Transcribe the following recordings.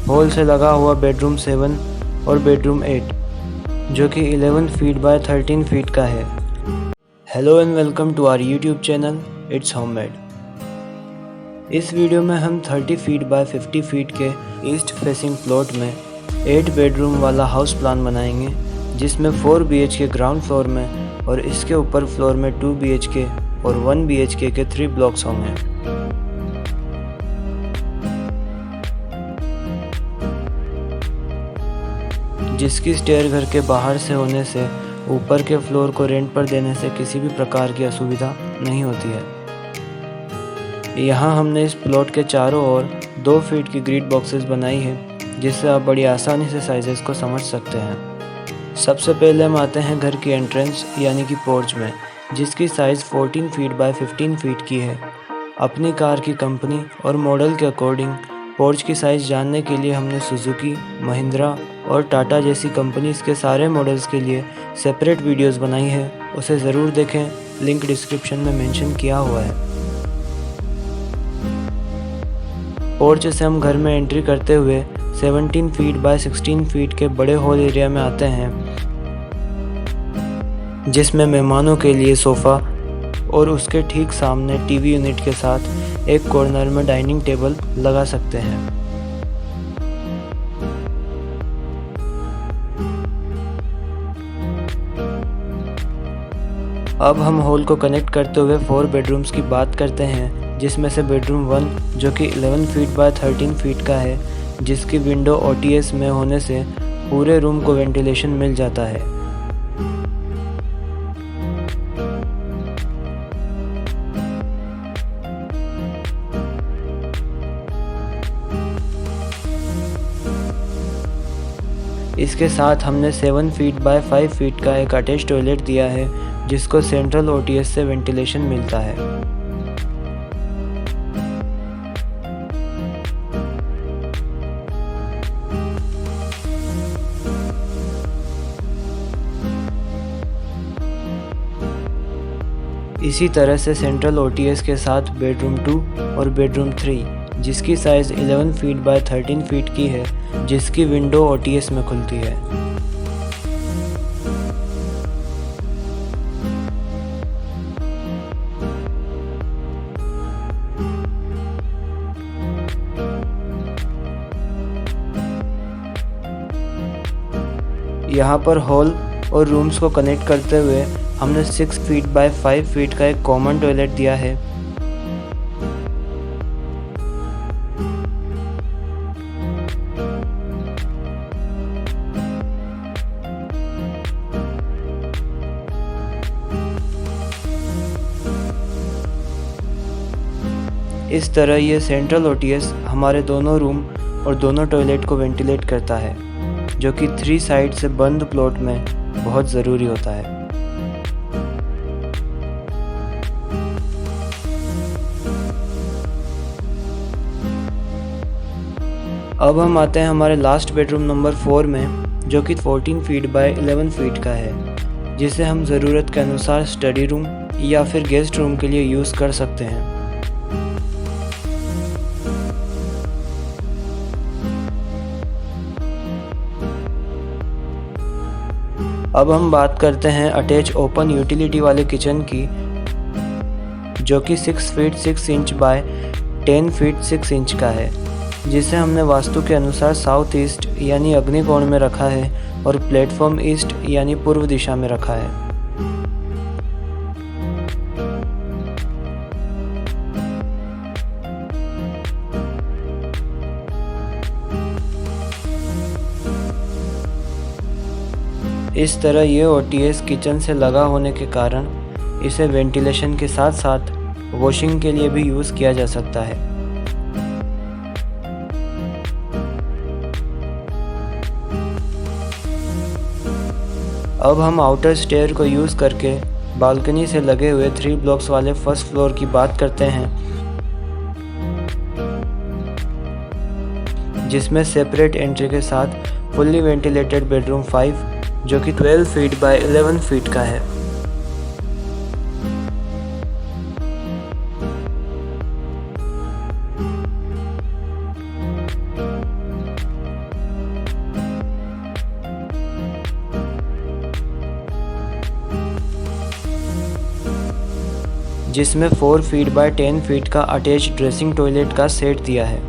Hall से लगा हुआ बेडरूम 7 और बेडरूम 8 जो कि 11 फीट बाय 13 फीट का है। Hello and welcome to our YouTube channel it's homemade. इस वीडियो में हम 30 फीट बाय 50 फीट के ईस्ट फेसिंग प्लॉट में 8 बेडरूम वाला हाउस प्लान बनाएंगे, जिसमें 4 BHK ग्राउंड फ्लोर में और इसके ऊपर फ्लोर में 2 BHK और 1 BHK के 3 ब्लॉक्स होंगे। जिसकी स्टेयर घर के बाहर से होने से ऊपर के फ्लोर को रेंट पर देने से किसी भी प्रकार की असुविधा नहीं होती है। यहाँ हमने इस प्लॉट के चारों ओर 2 फीट की ग्रिड बॉक्सेस बनाई है, जिससे आप बड़ी आसानी से साइजेस को समझ सकते हैं। सबसे पहले हम आते हैं घर की एंट्रेंस यानी कि पोर्च में, जिसकी साइज़ 14 फीट बाय 15 फीट की है। अपनी कार की कंपनी और मॉडल के अकॉर्डिंग पोर्च की साइज़ जानने के लिए हमने सुजुकी, महिंद्रा और टाटा जैसी कंपनीज के सारे मॉडल्स के लिए सेपरेट वीडियोस बनाई है। उसे ज़रूर देखें, लिंक डिस्क्रिप्शन में मेंशन किया हुआ है। पोर्च से हम घर में एंट्री करते हुए 17 फीट बाय 16 फीट के बड़े हॉल एरिया में आते हैं, जिसमें मेहमानों के लिए सोफ़ा और उसके ठीक सामने टीवी यूनिट के साथ एक कॉर्नर में डाइनिंग टेबल लगा सकते हैं। अब हम हॉल को कनेक्ट करते हुए 4 बेडरूम्स की बात करते हैं, जिसमें से बेडरूम 1 जो कि 11 फीट बाय 13 फीट का है, जिसकी विंडो OTS में होने से पूरे रूम को वेंटिलेशन मिल जाता है। इसके साथ हमने 7 फीट बाय 5 फीट का एक अटैच टॉयलेट दिया है, जिसको सेंट्रल OTS से वेंटिलेशन मिलता है। इसी तरह से सेंट्रल OTS के साथ बेडरूम 2 और बेडरूम 3, जिसकी साइज़ 11 फीट बाय 13 फीट की है, जिसकी विंडो OTS में खुलती है। यहाँ पर हॉल और रूम्स को कनेक्ट करते हुए हमने 6 फीट बाय 5 फीट का एक कॉमन टॉयलेट दिया है। इस तरह ये सेंट्रल OTS हमारे दोनों रूम और दोनों टॉयलेट को वेंटिलेट करता है, जो कि 3 साइड से बंद प्लॉट में बहुत ज़रूरी होता है। अब हम आते हैं हमारे लास्ट बेडरूम नंबर 4 में, जो कि 14 फीट बाय 11 फीट का है, जिसे हम ज़रूरत के अनुसार स्टडी रूम या फिर गेस्ट रूम के लिए यूज़ कर सकते हैं। अब हम बात करते हैं अटैच ओपन यूटिलिटी वाले किचन की, जो कि 6 feet 6 inch by 10 feet 6 inch का है, जिसे हमने वास्तु के अनुसार साउथ ईस्ट यानी अग्निकोण में रखा है और प्लेटफॉर्म ईस्ट यानी पूर्व दिशा में रखा है। इस तरह ये OTS किचन से लगा होने के कारण इसे वेंटिलेशन के साथ साथ वॉशिंग के लिए भी यूज़ किया जा सकता है। अब हम आउटर स्टेयर को यूज़ करके बालकनी से लगे हुए 3 ब्लॉक्स वाले फर्स्ट फ्लोर की बात करते हैं, जिसमें सेपरेट एंट्री के साथ फुल्ली वेंटिलेटेड बेडरूम 5 जो कि 12 फीट बाय 11 फीट का है। जिसमें 4 फीट बाय 10 फीट का अटैच्ड ड्रेसिंग टॉयलेट का सेट दिया है।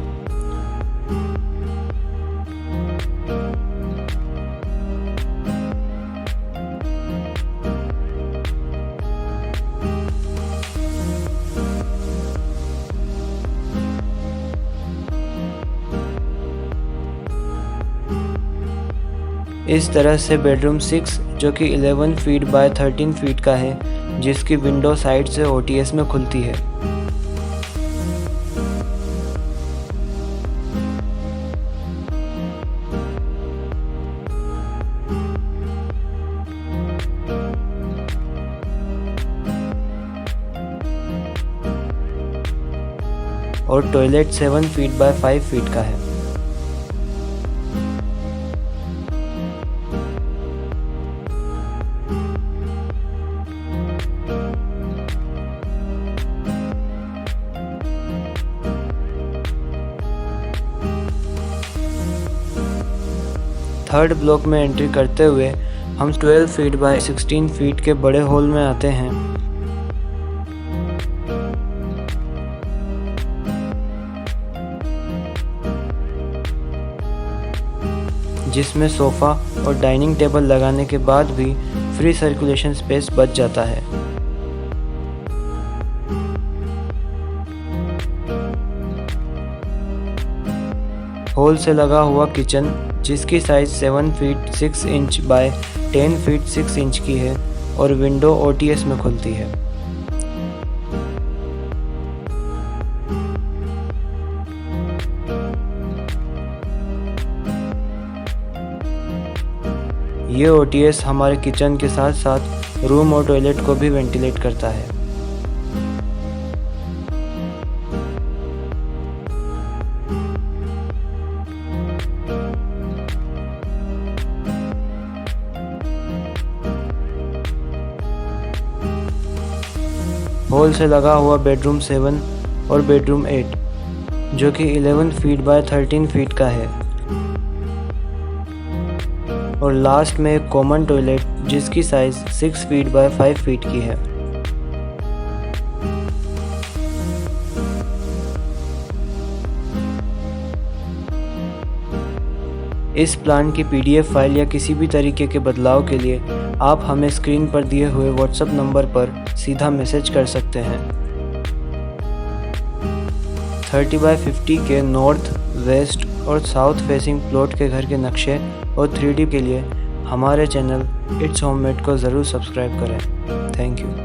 इस तरह से बेडरूम 6 जो कि 11 फीट बाय 13 फीट का है, जिसकी विंडो साइड से ओटीएस में खुलती है। और टॉयलेट 7 फीट बाय 5 फीट का है। थर्ड ब्लॉक में एंट्री करते हुए हम 12 फीट बाय 16 फीट के बड़े हॉल में आते हैं, जिसमें सोफ़ा और डाइनिंग टेबल लगाने के बाद भी फ्री सर्कुलेशन स्पेस बच जाता है। हॉल से लगा हुआ किचन, जिसकी size 7 feet 6 inch by 10 feet 6 inch की है और विंडो ओटीएस में खुलती है। ये ओटीएस हमारे किचन के साथ साथ रूम और टॉयलेट को भी वेंटिलेट करता है। हॉल से लगा हुआ बेडरूम 7 और बेडरूम 8 जो कि 11 फीट बाय 13 फीट का है, और लास्ट में एक कॉमन टॉयलेट जिसकी साइज 6 फीट बाय 5 फीट की है। इस प्लान की पीडीएफ फाइल या किसी भी तरीके के बदलाव के लिए आप हमें स्क्रीन पर दिए हुए व्हाट्सएप नंबर पर सीधा मैसेज कर सकते हैं। 30 बाय 50 के नॉर्थ, वेस्ट और साउथ फेसिंग प्लॉट के घर के नक्शे और 3D के लिए हमारे चैनल इट्स होममेड को ज़रूर सब्सक्राइब करें। Thank you.